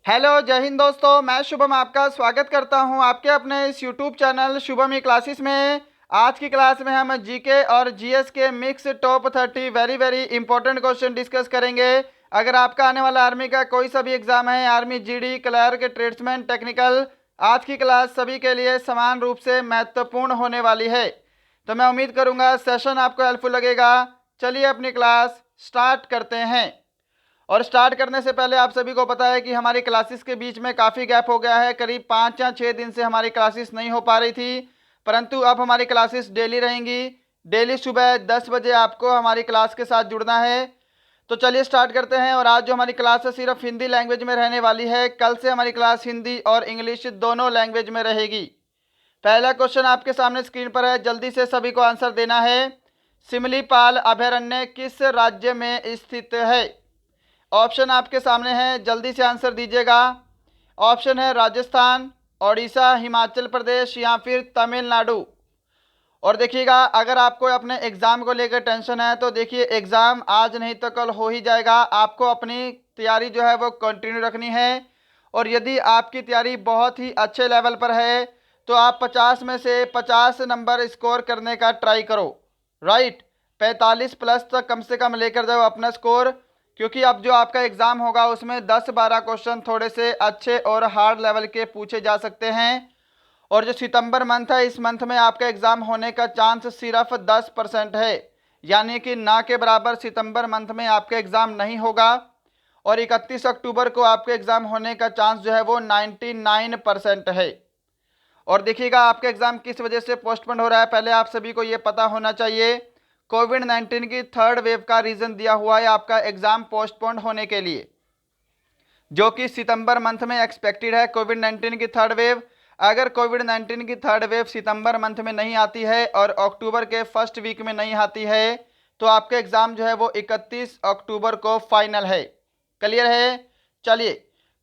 Hello जय हिंद दोस्तों, मैं शुभम आपका स्वागत करता हूं आपके अपने इस यूट्यूब चैनल शुभम ई क्लासेस में। आज की क्लास में हम जीके और जीएस के mix top 30 very very important question discuss करेंगे। अगर आपका आने वाला आर्मी का कोई सा भी एग्जाम है, army GD, clerk, tradesman, technical, आज की क्लास सभी के लिए समान रूप से महत्वपूर्ण होने वाली है। तो मैं उम्मीद करूंगा सेशन आपको हेल्पफुल लगेगा। चलिए अपनी क्लास स्टार्ट करते हैं। और स्टार्ट करने से पहले आप सभी को पता है कि हमारी क्लासेस के बीच में काफ़ी गैप हो गया है। करीब 5 या 6 दिन से हमारी क्लासेस नहीं हो पा रही थी, परंतु अब हमारी क्लासेस डेली रहेंगी। डेली सुबह 10 बजे आपको हमारी क्लास के साथ जुड़ना है। तो चलिए स्टार्ट करते हैं। और आज जो हमारी क्लास है सिर्फ हिंदी लैंग्वेज में रहने वाली है। कल से हमारी क्लास हिंदी और इंग्लिश दोनों लैंग्वेज में रहेगी। पहला क्वेश्चन आपके सामने स्क्रीन पर है, जल्दी से सभी को आंसर देना है। सिमलीपाल अभयारण्य किस राज्य में स्थित है? ऑप्शन आपके सामने हैं, जल्दी से आंसर दीजिएगा। ऑप्शन है राजस्थान, ओडिशा, हिमाचल प्रदेश या फिर तमिलनाडु। और देखिएगा, अगर आपको अपने एग्ज़ाम को लेकर टेंशन है तो देखिए, एग्ज़ाम आज नहीं तो कल हो ही जाएगा। आपको अपनी तैयारी जो है वो कंटिन्यू रखनी है। और यदि आपकी तैयारी बहुत ही अच्छे लेवल पर है तो आप 50 में से 50 नंबर स्कोर करने का ट्राई करो। राइट, 45 प्लस तक कम से कम लेकर जाओ अपना स्कोर, क्योंकि अब जो आपका एग्ज़ाम होगा उसमें 10-12 क्वेश्चन थोड़े से अच्छे और हार्ड लेवल के पूछे जा सकते हैं। और जो सितंबर मंथ है, इस मंथ में आपका एग्ज़ाम होने का चांस सिर्फ 10% है, यानी कि ना के बराबर सितंबर मंथ में आपका एग्ज़ाम नहीं होगा। और 31 अक्टूबर को आपके एग्ज़ाम होने का चांस जो है वो 99% है। और देखिएगा, आपका एग्ज़ाम किस वजह से पोस्टपोन हो रहा है, पहले आप सभी को ये पता होना चाहिए। कोविड-19 की थर्ड वेव का रीज़न दिया हुआ है आपका एग्ज़ाम पोस्टपोन होने के लिए, जो कि सितंबर मंथ में एक्सपेक्टेड है। कोविड-19 की थर्ड वेव, अगर कोविड-19 की थर्ड वेव सितंबर मंथ में नहीं आती है और अक्टूबर के फर्स्ट वीक में नहीं आती है तो आपका एग्ज़ाम जो है वो 31 अक्टूबर को फाइनल है। क्लियर है? चलिए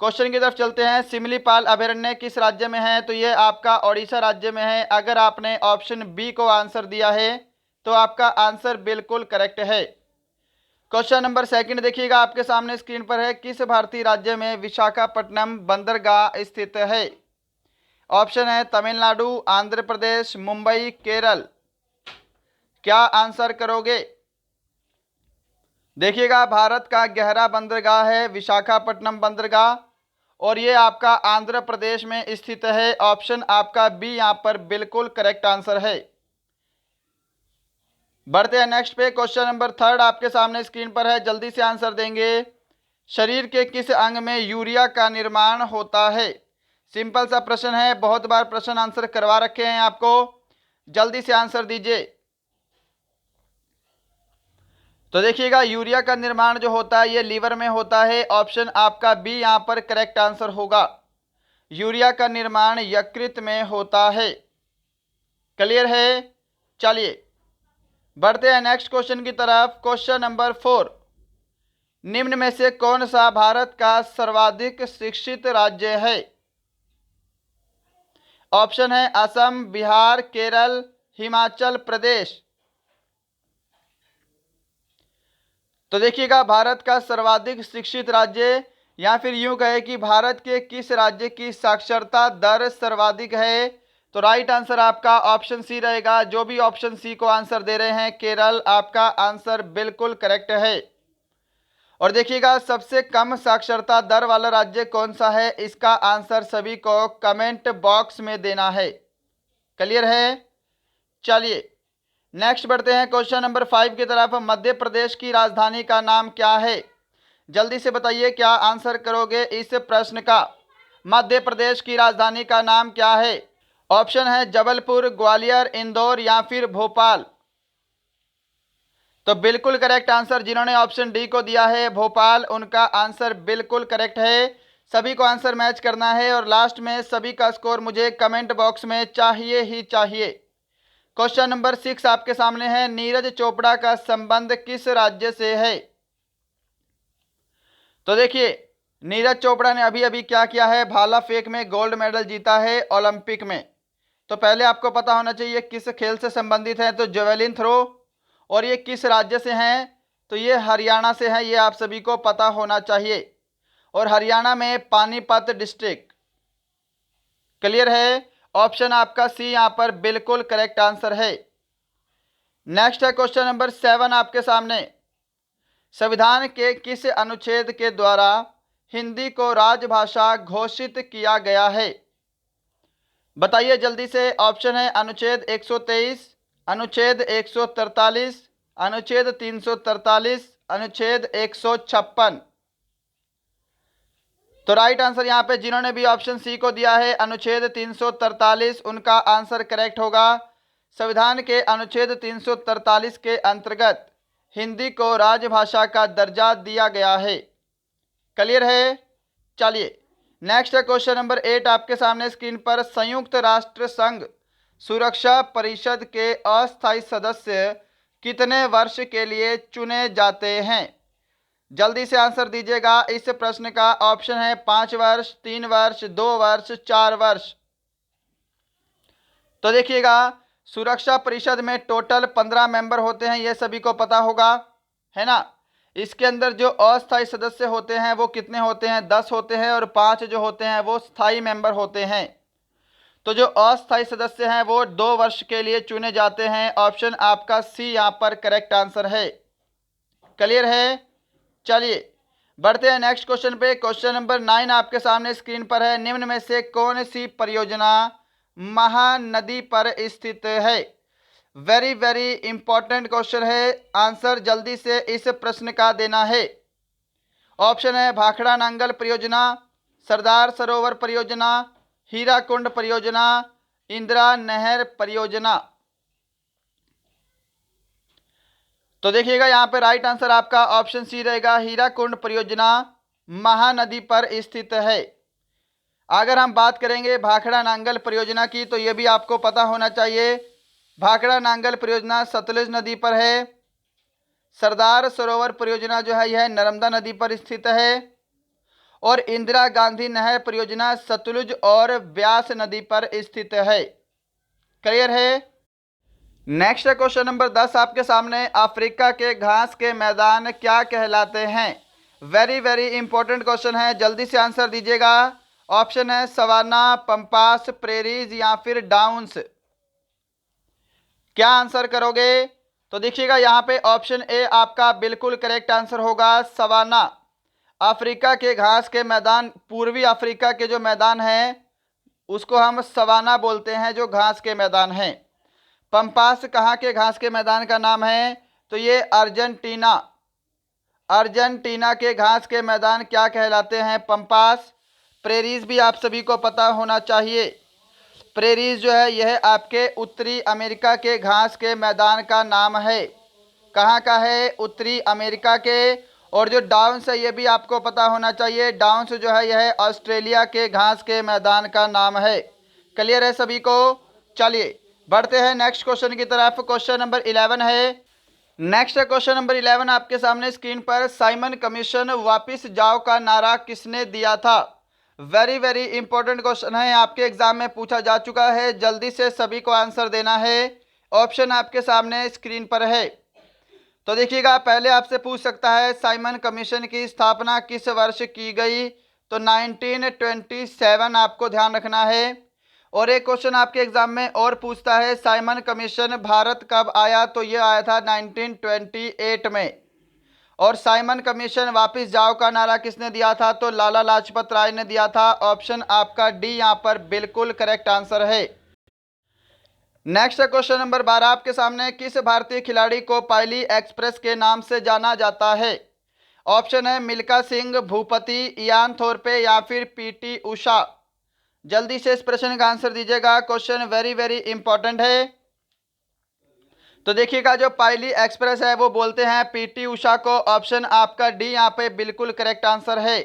क्वेश्चन की तरफ चलते हैं। सिमलीपाल अभयारण्य किस राज्य में है? तो ये आपका ओडिशा राज्य में है। अगर आपने ऑप्शन बी को आंसर दिया है तो आपका आंसर बिल्कुल करेक्ट है। क्वेश्चन नंबर सेकंड देखिएगा, आपके सामने स्क्रीन पर है, किस भारतीय राज्य में विशाखापट्टनम बंदरगाह स्थित है? ऑप्शन है तमिलनाडु, आंध्र प्रदेश, मुंबई, केरल। क्या आंसर करोगे? देखिएगा, भारत का गहरा बंदरगाह है विशाखापट्टनम बंदरगाह, और ये आपका आंध्र प्रदेश में स्थित है। ऑप्शन आपका बी यहाँ पर बिल्कुल करेक्ट आंसर है। बढ़ते हैं नेक्स्ट पे। क्वेश्चन नंबर थर्ड आपके सामने स्क्रीन पर है, जल्दी से आंसर देंगे। शरीर के किस अंग में यूरिया का निर्माण होता है? सिंपल सा प्रश्न है, बहुत बार प्रश्न आंसर करवा रखे हैं आपको, जल्दी से आंसर दीजिए। तो देखिएगा, यूरिया का निर्माण जो होता है ये लीवर में होता है। ऑप्शन आपका बी यहाँ पर करेक्ट आंसर होगा। यूरिया का निर्माण यकृत में होता है। क्लियर है? चलिए बढ़ते हैं नेक्स्ट क्वेश्चन की तरफ। क्वेश्चन नंबर 4, निम्न में से कौन सा भारत का सर्वाधिक शिक्षित राज्य है? ऑप्शन है असम, बिहार, केरल, हिमाचल प्रदेश। तो देखिएगा, भारत का सर्वाधिक शिक्षित राज्य, या फिर यूं कहे कि भारत के किस राज्य की साक्षरता दर सर्वाधिक है? तो राइट आंसर आपका ऑप्शन सी रहेगा। जो भी ऑप्शन सी को आंसर दे रहे हैं, केरल आपका आंसर बिल्कुल करेक्ट है। और देखिएगा, सबसे कम साक्षरता दर वाला राज्य कौन सा है, इसका आंसर सभी को कमेंट बॉक्स में देना है। क्लियर है? चलिए नेक्स्ट बढ़ते हैं क्वेश्चन नंबर 5 की तरफ। मध्य प्रदेश की राजधानी का नाम क्या है? जल्दी से बताइए, क्या आंसर करोगे इस प्रश्न का? मध्य प्रदेश की राजधानी का नाम क्या है? ऑप्शन है जबलपुर, ग्वालियर, इंदौर या फिर भोपाल। तो बिल्कुल करेक्ट आंसर जिन्होंने ऑप्शन डी को दिया है, भोपाल, उनका आंसर बिल्कुल करेक्ट है। सभी को आंसर मैच करना है और लास्ट में सभी का स्कोर मुझे कमेंट बॉक्स में चाहिए ही चाहिए। क्वेश्चन नंबर 6 आपके सामने है, नीरज चोपड़ा का संबंध किस राज्य से है? तो देखिए, नीरज चोपड़ा ने अभी अभी क्या किया है, भाला फेंक में गोल्ड मेडल जीता है ओलंपिक में। तो पहले आपको पता होना चाहिए किस खेल से संबंधित है, तो जेवेलिन थ्रो। और ये किस राज्य से हैं? तो ये हरियाणा से है, ये आप सभी को पता होना चाहिए। और हरियाणा में पानीपत डिस्ट्रिक्ट। क्लियर है? ऑप्शन आपका सी यहां पर बिल्कुल करेक्ट आंसर है। नेक्स्ट है क्वेश्चन नंबर 7 आपके सामने। संविधान के किस अनुच्छेद के द्वारा हिंदी को राजभाषा घोषित किया गया है? बताइए जल्दी से। ऑप्शन है अनुच्छेद 123, अनुच्छेद 143, अनुच्छेद 343, अनुच्छेद 156। तो राइट आंसर यहाँ पे जिन्होंने भी ऑप्शन सी को दिया है अनुच्छेद 343, उनका आंसर करेक्ट होगा। संविधान के अनुच्छेद 343 के अंतर्गत हिंदी को राजभाषा का दर्जा दिया गया है। क्लियर है? चलिए नेक्स्ट है क्वेश्चन नंबर 8 आपके सामने स्क्रीन पर। संयुक्त राष्ट्र संघ सुरक्षा परिषद के अस्थायी सदस्य कितने वर्ष के लिए चुने जाते हैं? जल्दी से आंसर दीजिएगा इस प्रश्न का। ऑप्शन है 5 वर्ष, 3 वर्ष, 2 वर्ष, 4 वर्ष। तो देखिएगा, सुरक्षा परिषद में टोटल 15 मेंबर होते हैं, ये सभी को पता होगा, है ना। इसके अंदर जो अस्थायी सदस्य होते हैं वो कितने होते हैं? 10 होते हैं, और 5 जो होते हैं वो स्थायी मेंबर होते हैं। तो जो अस्थायी सदस्य हैं वो 2 वर्ष के लिए चुने जाते हैं। ऑप्शन आपका सी यहाँ पर करेक्ट आंसर है। क्लियर है? चलिए बढ़ते हैं नेक्स्ट क्वेश्चन पे। क्वेश्चन नंबर 9 आपके सामने स्क्रीन पर है। निम्न में से कौन सी परियोजना महानदी पर स्थित है? वेरी वेरी इंपॉर्टेंट क्वेश्चन है, आंसर जल्दी से इस प्रश्न का देना है। ऑप्शन है भाखड़ा नांगल परियोजना, सरदार सरोवर परियोजना, हीराकुंड परियोजना, इंदिरा नहर परियोजना। तो देखिएगा यहाँ पे राइट आंसर आपका ऑप्शन सी रहेगा, हीराकुंड परियोजना महानदी पर स्थित है। अगर हम बात करेंगे भाखड़ा नांगल परियोजना की तो ये भी आपको पता होना चाहिए। भाखड़ा नांगल परियोजना सतलुज नदी पर है। सरदार सरोवर परियोजना जो है यह नर्मदा नदी पर स्थित है। और इंदिरा गांधी नहर परियोजना सतलुज और ब्यास नदी पर स्थित है। क्लियर है? नेक्स्ट क्वेश्चन नंबर 10 आपके सामने। अफ्रीका के घास के मैदान क्या कहलाते हैं? वेरी वेरी इंपॉर्टेंट क्वेश्चन है, जल्दी से आंसर दीजिएगा। ऑप्शन है सवाना, पंपास, प्रेरीज या फिर डाउन्स। क्या आंसर करोगे? तो देखिएगा यहाँ पे ऑप्शन ए आपका बिल्कुल करेक्ट आंसर होगा, सवाना। अफ्रीका के घास के मैदान, पूर्वी अफ्रीका के जो मैदान हैं उसको हम सवाना बोलते हैं, जो घास के मैदान हैं। पंपास कहाँ के घास के मैदान का नाम है? तो ये अर्जेंटीना, अर्जेंटीना के घास के मैदान क्या कहलाते हैं? पंपास। प्रेरीज भी आप सभी को पता होना चाहिए। प्रेरीज जो है यह आपके उत्तरी अमेरिका के घास के मैदान का नाम है। कहाँ का है? उत्तरी अमेरिका के। और जो डाउन्स है ये भी आपको पता होना चाहिए, डाउन्स जो है यह ऑस्ट्रेलिया के घास के मैदान का नाम है। क्लियर है सभी को? चलिए बढ़ते हैं नेक्स्ट क्वेश्चन की तरफ। क्वेश्चन नंबर 11 है। नेक्स्ट क्वेश्चन नंबर 11 आपके सामने स्क्रीन पर। साइमन कमीशन वापिस जाओ का नारा किसने दिया था? वेरी वेरी इंपॉर्टेंट क्वेश्चन है, आपके एग्जाम में पूछा जा चुका है, जल्दी से सभी को आंसर देना है। ऑप्शन आपके सामने स्क्रीन पर है। तो देखिएगा, पहले आपसे पूछ सकता है साइमन कमीशन की स्थापना किस वर्ष की गई? तो 1927 आपको ध्यान रखना है। और एक क्वेश्चन आपके एग्जाम में और पूछता है साइमन कमीशन भारत कब आया? तो ये आया था 1928 में। और साइमन कमीशन वापस जाओ का नारा किसने दिया था? तो लाला लाजपत राय ने दिया था। ऑप्शन आपका डी यहाँ पर बिल्कुल करेक्ट आंसर है। नेक्स्ट क्वेश्चन नंबर 12 आपके सामने। किस भारतीय खिलाड़ी को पायली एक्सप्रेस के नाम से जाना जाता है? ऑप्शन है मिल्खा सिंह, भूपति, इयान थोरपे या फिर पीटी उषा। जल्दी से इस प्रश्न का आंसर दीजिएगा, क्वेश्चन वेरी वेरी इंपॉर्टेंट है। तो देखिएगा, जो पायली एक्सप्रेस है वो बोलते हैं पीटी उषा को। ऑप्शन आपका डी यहाँ पे बिल्कुल करेक्ट आंसर है।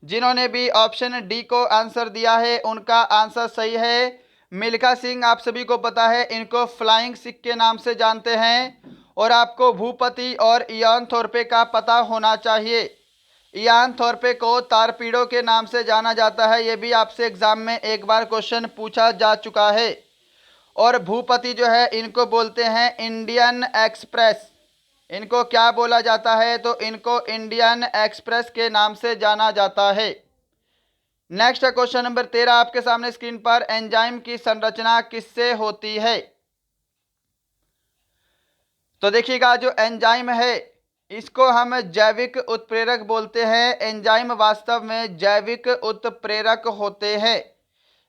जिन्होंने भी ऑप्शन डी को आंसर दिया है उनका आंसर सही है। मिल्खा सिंह आप सभी को पता है, इनको फ्लाइंग सिख के नाम से जानते हैं। और आपको भूपति और इयान थोरपे का पता होना चाहिए। इयान थोरपे को तारपीडो के नाम से जाना जाता है, ये भी आपसे एग्जाम में एक बार क्वेश्चन पूछा जा चुका है। और भूपति जो है इनको बोलते हैं इंडियन एक्सप्रेस। इनको क्या बोला जाता है? तो इनको इंडियन एक्सप्रेस के नाम से जाना जाता है। नेक्स्ट है क्वेश्चन नंबर 13 आपके सामने स्क्रीन पर, एंजाइम की संरचना किससे होती है? तो देखिएगा, जो एंजाइम है इसको हम जैविक उत्प्रेरक बोलते हैं। एंजाइम वास्तव में जैविक उत्प्रेरक होते हैं।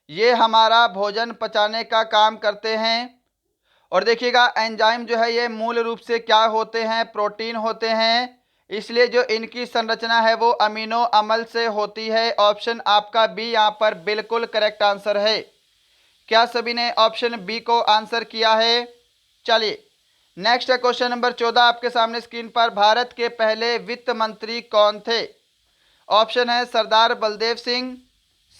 ये हमारा भोजन पचाने का काम करते हैं। और देखिएगा, एंजाइम जो है ये मूल रूप से क्या होते हैं? प्रोटीन होते हैं। इसलिए जो इनकी संरचना है वो अमीनो अम्ल से होती है। ऑप्शन आपका बी यहाँ पर बिल्कुल करेक्ट आंसर है। क्या सभी ने ऑप्शन बी को आंसर किया है? चलिए नेक्स्ट है क्वेश्चन नंबर 14 आपके सामने स्क्रीन पर, भारत के पहले वित्त मंत्री कौन थे? ऑप्शन है सरदार बलदेव सिंह,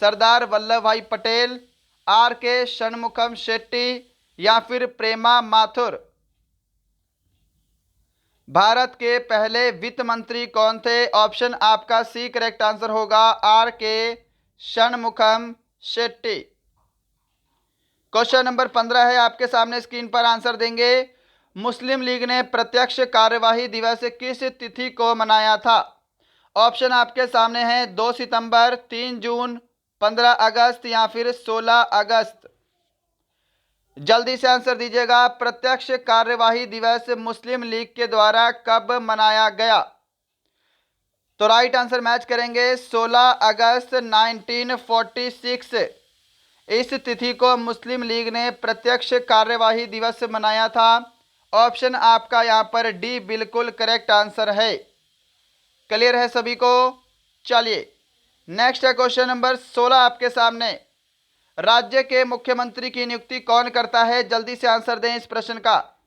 सरदार वल्लभ भाई पटेल, आर के षणमुखम शेट्टी या फिर प्रेमा माथुर। भारत के पहले वित्त मंत्री कौन थे? ऑप्शन आपका सी करेक्ट आंसर होगा, आर के षणमुखम शेट्टी। क्वेश्चन नंबर 15 है आपके सामने स्क्रीन पर, आंसर देंगे। मुस्लिम लीग ने प्रत्यक्ष कार्यवाही दिवस किस तिथि को मनाया था? ऑप्शन आपके सामने हैं 2 सितंबर, 3 जून, 15 अगस्त या फिर 16 अगस्त। जल्दी से आंसर दीजिएगा। प्रत्यक्ष कार्यवाही दिवस मुस्लिम लीग के द्वारा कब मनाया गया? तो राइट आंसर मैच करेंगे 16 अगस्त 1946। इस तिथि को मुस्लिम लीग ने प्रत्यक्ष कार्यवाही दिवस मनाया था। ऑप्शन आपका यहाँ पर डी बिल्कुल करेक्ट आंसर है। क्लियर है सभी को? चलिए नेक्स्ट है क्वेश्चन नंबर 16 आपके सामने, राज्य के मुख्यमंत्री की नियुक्ति कौन करता है? जल्दी से आंसर दें इस प्रश्न का।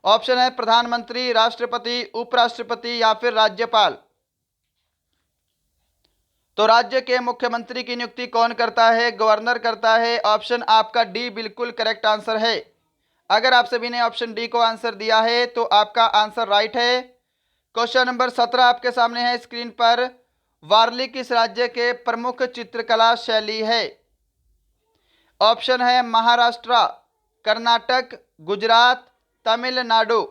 ऑप्शन है प्रधानमंत्री, राष्ट्रपति, उपराष्ट्रपति या फिर राज्यपाल। तो राज्य के मुख्यमंत्री की नियुक्ति कौन करता है? गवर्नर करता है। ऑप्शन आपका डी बिल्कुल करेक्ट आंसर है। अगर आप सभी ने ऑप्शन डी को आंसर दिया है तो आपका आंसर राइट है। क्वेश्चन नंबर 17 आपके सामने है स्क्रीन पर, वारली किस राज्य के प्रमुख चित्रकला शैली है? ऑप्शन है महाराष्ट्र, कर्नाटक, गुजरात, तमिलनाडु।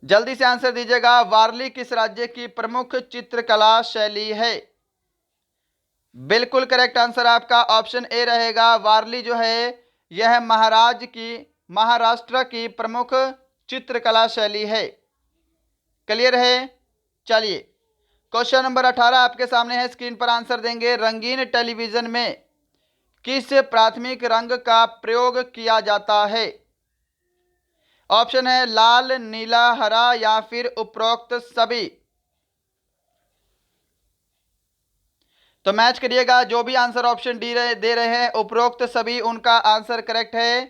जल्दी से आंसर दीजिएगा। वारली किस राज्य की प्रमुख चित्रकला शैली है? बिल्कुल करेक्ट आंसर आपका ऑप्शन ए रहेगा। वारली जो है यह महाराष्ट्र की प्रमुख चित्रकला शैली है। क्लियर है? चलिए क्वेश्चन नंबर 18 आपके सामने है स्क्रीन पर, आंसर देंगे। रंगीन टेलीविजन में किस प्राथमिक रंग का प्रयोग किया जाता है? ऑप्शन है लाल, नीला, हरा या फिर उपरोक्त सभी। तो मैच करिएगा, जो भी आंसर ऑप्शन डी दे रहे हैं उपरोक्त सभी, उनका आंसर करेक्ट है।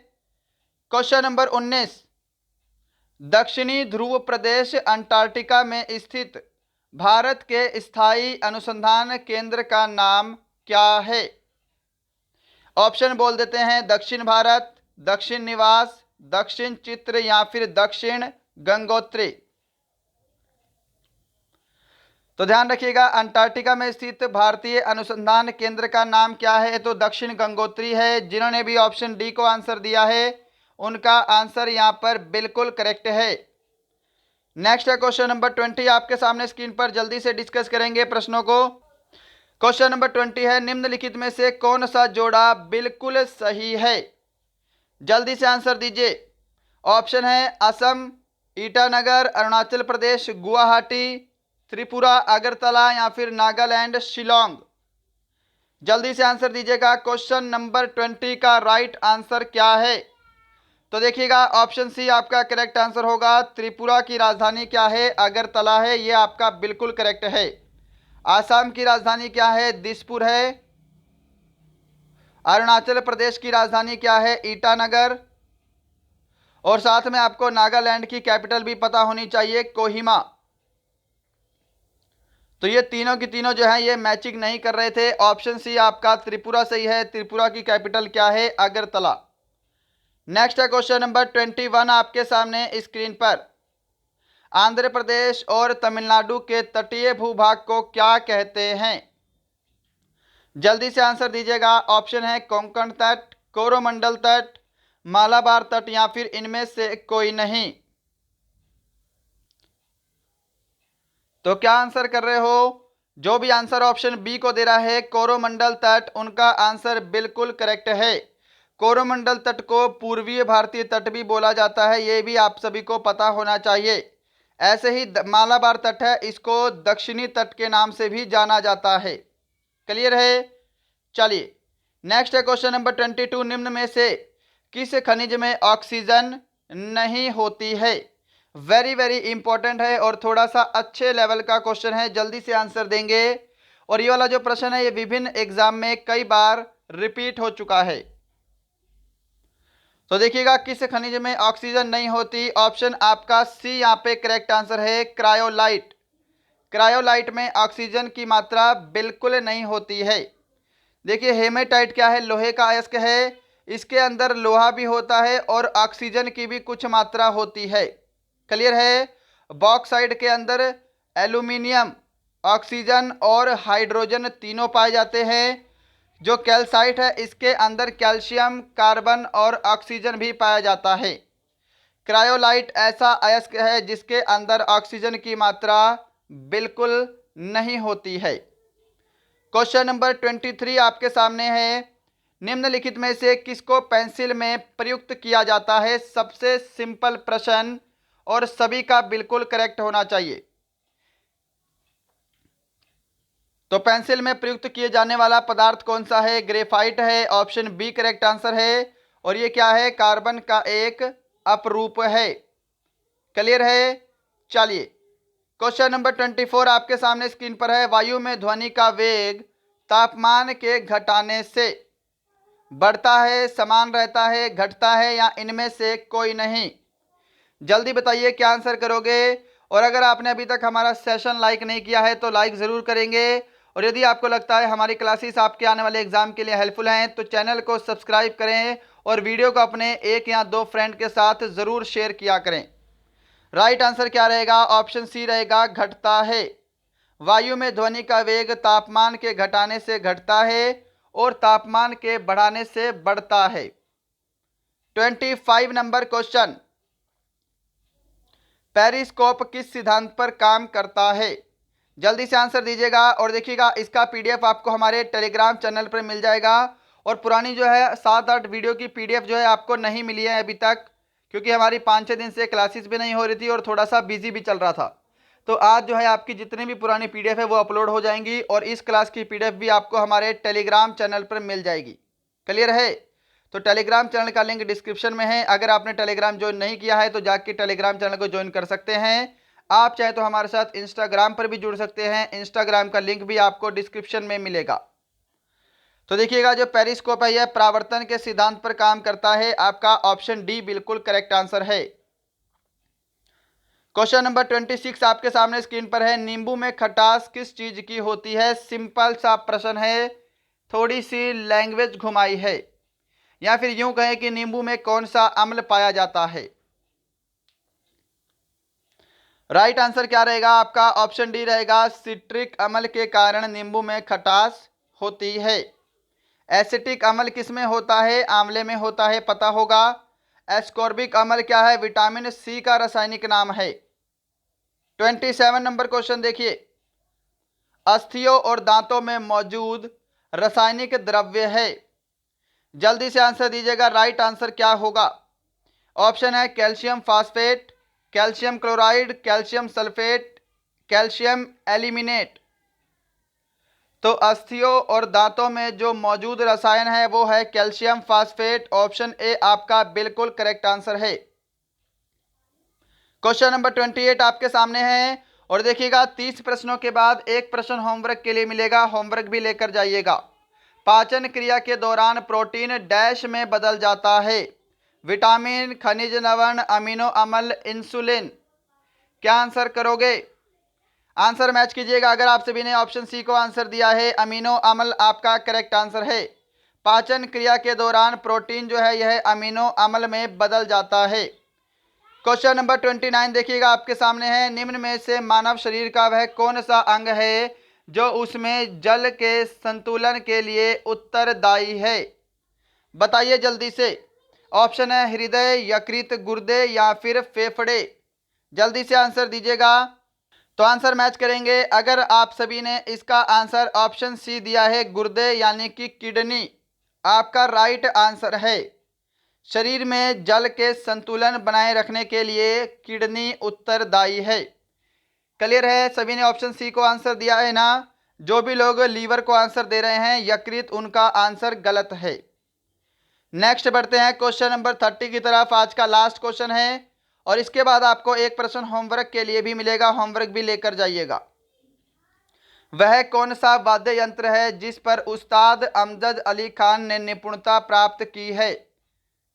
क्वेश्चन नंबर 19, दक्षिणी ध्रुव प्रदेश अंटार्कटिका में स्थित भारत के स्थायी अनुसंधान केंद्र का नाम क्या है? ऑप्शन बोल देते हैं दक्षिण भारत, दक्षिण निवास, दक्षिण चित्र या फिर दक्षिण गंगोत्री। तो ध्यान रखिएगा, अंटार्कटिका में स्थित भारतीय अनुसंधान केंद्र का नाम क्या है? तो दक्षिण गंगोत्री है। जिन्होंने भी ऑप्शन डी को आंसर दिया है उनका आंसर यहां पर बिल्कुल करेक्ट है। नेक्स्ट है क्वेश्चन नंबर 20 आपके सामने स्क्रीन पर, जल्दी से डिस्कस करेंगे प्रश्नों को। क्वेश्चन नंबर 20 है, निम्नलिखित में से कौन सा जोड़ा बिल्कुल सही है? जल्दी से आंसर दीजिए। ऑप्शन है असम, ईटानगर, अरुणाचल प्रदेश, गुवाहाटी, त्रिपुरा, अगरतला या फिर नागालैंड, शिलोंग। जल्दी से आंसर दीजिएगा। क्वेश्चन नंबर 20 का राइट आंसर क्या है? तो देखिएगा, ऑप्शन सी आपका करेक्ट आंसर होगा। त्रिपुरा की राजधानी क्या है? अगरतला है। ये आपका बिल्कुल करेक्ट है। आसाम की राजधानी क्या है? दिसपुर है। अरुणाचल प्रदेश की राजधानी क्या है? ईटानगर। और साथ में आपको नागालैंड की कैपिटल भी पता होनी चाहिए, कोहिमा। तो ये तीनों की तीनों जो है ये मैचिंग नहीं कर रहे थे। ऑप्शन सी आपका त्रिपुरा सही है। त्रिपुरा की कैपिटल क्या है? अगरतला। नेक्स्ट है क्वेश्चन नंबर 21 आपके सामने स्क्रीन पर, आंध्र प्रदेश और तमिलनाडु के तटीय भूभाग को क्या कहते हैं? जल्दी से आंसर दीजिएगा। ऑप्शन है कोंकण तट, कोरोमंडल तट, मालाबार तट या फिर इनमें से कोई नहीं। तो क्या आंसर कर रहे हो? जो भी आंसर ऑप्शन बी को दे रहा है कोरोमंडल तट, उनका आंसर बिल्कुल करेक्ट है। कोरोमंडल तट को पूर्वीय भारतीय तट भी बोला जाता है, ये भी आप सभी को पता होना चाहिए। ऐसे ही मालाबार तट है, इसको दक्षिणी तट के नाम से भी जाना जाता है। क्लियर है? चलिए नेक्स्ट है क्वेश्चन नंबर 22। निम्न में से किस खनिज में ऑक्सीजन नहीं होती है? वेरी वेरी इंपॉर्टेंट है और थोड़ा सा अच्छे लेवल का क्वेश्चन है, जल्दी से आंसर देंगे। और ये वाला जो प्रश्न है ये विभिन्न एग्जाम में कई बार रिपीट हो चुका है। तो देखिएगा किस खनिज में ऑक्सीजन नहीं होती। ऑप्शन आपका सी यहाँ पे करेक्ट आंसर है, क्रायोलाइट। क्रायोलाइट में ऑक्सीजन की मात्रा बिल्कुल नहीं होती है। देखिए हेमेटाइट क्या है? लोहे का अयस्क है, इसके अंदर लोहा भी होता है और ऑक्सीजन की भी कुछ मात्रा होती है। क्लियर है? बॉक्साइड के अंदर एल्यूमिनियम, ऑक्सीजन और हाइड्रोजन तीनों पाए जाते हैं। जो कैल्साइट है इसके अंदर कैल्शियम, कार्बन और ऑक्सीजन भी पाया जाता है। क्रायोलाइट ऐसा अयस्क है जिसके अंदर ऑक्सीजन की मात्रा बिल्कुल नहीं होती है। क्वेश्चन नंबर 23 आपके सामने है। निम्नलिखित में से किसको पेंसिल में प्रयुक्त किया जाता है? सबसे सिंपल प्रश्न और सभी का बिल्कुल करेक्ट होना चाहिए। तो पेंसिल में प्रयुक्त किए जाने वाला पदार्थ कौन सा है? ग्रेफाइट है, ऑप्शन बी करेक्ट आंसर है। और ये क्या है? कार्बन का एक अपरूप है। क्लियर है? चलिए क्वेश्चन नंबर 24 आपके सामने स्क्रीन पर है। वायु में ध्वनि का वेग तापमान के घटाने से बढ़ता है, समान रहता है, घटता है या इनमें से कोई नहीं? जल्दी बताइए क्या आंसर करोगे। और अगर आपने अभी तक हमारा सेशन लाइक नहीं किया है तो लाइक ज़रूर करेंगे। और यदि आपको लगता है हमारी क्लासेस आपके आने वाले एग्जाम के लिए हेल्पफुल हैं तो चैनल को सब्सक्राइब करें और वीडियो को अपने एक या दो फ्रेंड के साथ ज़रूर शेयर किया करें। राइट आंसर क्या रहेगा? ऑप्शन सी रहेगा, घटता है। वायु में ध्वनि का वेग तापमान के घटाने से घटता है और तापमान के बढ़ाने से बढ़ता है। 25 नंबर क्वेश्चन, पेरिस्कोप किस सिद्धांत पर काम करता है? जल्दी से आंसर दीजिएगा। और देखिएगा इसका पीडीएफ आपको हमारे टेलीग्राम चैनल पर मिल जाएगा। और पुरानी जो है 7-8 वीडियो की पीडीएफ जो है आपको नहीं मिली है अभी तक, क्योंकि हमारी 5-6 दिन से क्लासेस भी नहीं हो रही थी और थोड़ा सा बिजी भी चल रहा था। तो आज जो है आपकी जितनी भी पुरानी पीडीएफ है वो अपलोड हो जाएंगी और इस क्लास की पीडीएफ भी आपको हमारे टेलीग्राम चैनल पर मिल जाएगी। क्लियर है? तो टेलीग्राम चैनल का लिंक डिस्क्रिप्शन में है। अगर आपने टेलीग्राम ज्वाइन नहीं किया है तो जाके टेलीग्राम चैनल को ज्वाइन कर सकते हैं। आप चाहे तो हमारे साथ इंस्टाग्राम पर भी जुड़ सकते हैं, इंस्टाग्राम का लिंक भी आपको डिस्क्रिप्शन में मिलेगा। तो देखिएगा जो पेरिस्कोप है यह परावर्तन के सिद्धांत पर काम करता है। आपका ऑप्शन डी बिल्कुल करेक्ट आंसर है। क्वेश्चन नंबर 26 आपके सामने स्क्रीन पर है। नींबू में खटास किस चीज की होती है? सिंपल सा प्रश्न है, थोड़ी सी लैंग्वेज घुमाई है। या फिर यूं कहें कि नींबू में कौन सा अम्ल पाया जाता है? राइट आंसर क्या रहेगा आपका? ऑप्शन डी रहेगा, सिट्रिक अम्ल के कारण नींबू में खटास होती है। एसिटिक अम्ल किस में होता है? आंवले में होता है, पता होगा। एस्कॉर्बिक अम्ल क्या है? विटामिन सी का रासायनिक नाम है। 27 नंबर क्वेश्चन देखिए। अस्थियों और दांतों में मौजूद रासायनिक द्रव्य है। जल्दी से आंसर दीजिएगा, राइट आंसर क्या होगा? ऑप्शन है calcium phosphate, calcium chloride, calcium sulphate, calcium eliminate. तो अस्थियों और दांतों में जो मौजूद रसायन है वो है कैल्शियम फास्फेट। ऑप्शन ए आपका बिल्कुल करेक्ट आंसर है। क्वेश्चन नंबर 28 आपके सामने है। और देखिएगा 30 प्रश्नों के बाद एक प्रश्न होमवर्क के लिए मिलेगा, होमवर्क भी लेकर जाइएगा। पाचन क्रिया के दौरान प्रोटीन डैश में बदल जाता है? विटामिन, खनिज लवण, अमीनो अम्ल, इंसुलिन। क्या आंसर करोगे? आंसर मैच कीजिएगा। अगर आप सभी ने ऑप्शन सी को आंसर दिया है, अमीनो अम्ल आपका करेक्ट आंसर है। पाचन क्रिया के दौरान प्रोटीन जो है यह अमीनो अम्ल में बदल जाता है। क्वेश्चन नंबर 29 देखिएगा आपके सामने है। निम्न में से मानव शरीर का वह कौन सा अंग है जो उसमें जल के संतुलन के लिए उत्तरदायी है? बताइए जल्दी से। ऑप्शन है हृदय, यकृत, गुर्दे या फिर फेफड़े। जल्दी से आंसर दीजिएगा। तो आंसर मैच करेंगे। अगर आप सभी ने इसका आंसर ऑप्शन सी दिया है गुर्दे यानी कि किडनी, आपका राइट आंसर है। शरीर में जल के संतुलन बनाए रखने के लिए किडनी उत्तरदायी है। क्लियर है? सभी ने ऑप्शन सी को आंसर दिया है ना? जो भी लोग लीवर को आंसर दे रहे हैं यकृत, उनका आंसर गलत है। नेक्स्ट बढ़ते हैं क्वेश्चन नंबर 30 की तरफ। आज का लास्ट क्वेश्चन है और इसके बाद आपको एक प्रश्न होमवर्क के लिए भी मिलेगा, होमवर्क भी लेकर जाइएगा। वह कौन सा वाद्य यंत्र है जिस पर उस्ताद अमजद अली खान ने निपुणता प्राप्त की है?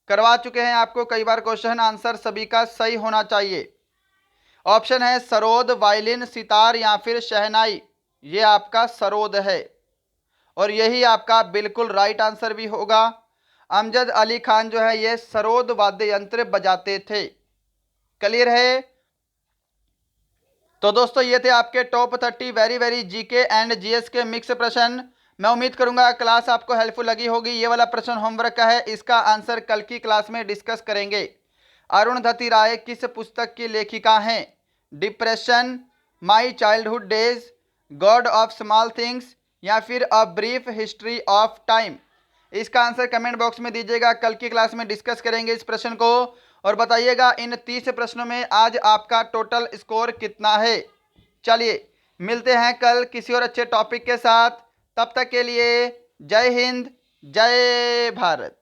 करवा चुके हैं आपको कई बार क्वेश्चन, आंसर सभी का सही होना चाहिए। ऑप्शन है सरोद, वायलिन, सितार या फिर शहनाई। ये आपका सरोद है और यही आपका बिल्कुल राइट आंसर भी होगा। अमजद अली खान जो है ये सरोद वाद्य यंत्र बजाते थे। क्लियर है? तो दोस्तों ये थे आपके top 30 very very GK and GS के मिक्स प्रश्न। मैं उम्मीद करूंगा क्लास आपको हेल्पफुल लगी होगी। ये वाला प्रश्न होमवर्क का है, इसका आंसर कल की क्लास में डिस्कस करेंगे। अरुणधति राय किस पुस्तक की लेखिका हैं? Depression, my childhood days, God of small things या फिर a brief history of time. इसका आंसर कमेंट बॉक्स में दीजिएगा, कल की क्लास में डिस्कस करेंगे इस प्रश्न को। और बताइएगा इन 30 प्रश्नों में आज आपका टोटल स्कोर कितना है। चलिए मिलते हैं कल किसी और अच्छे टॉपिक के साथ। तब तक के लिए जय हिंद, जय भारत।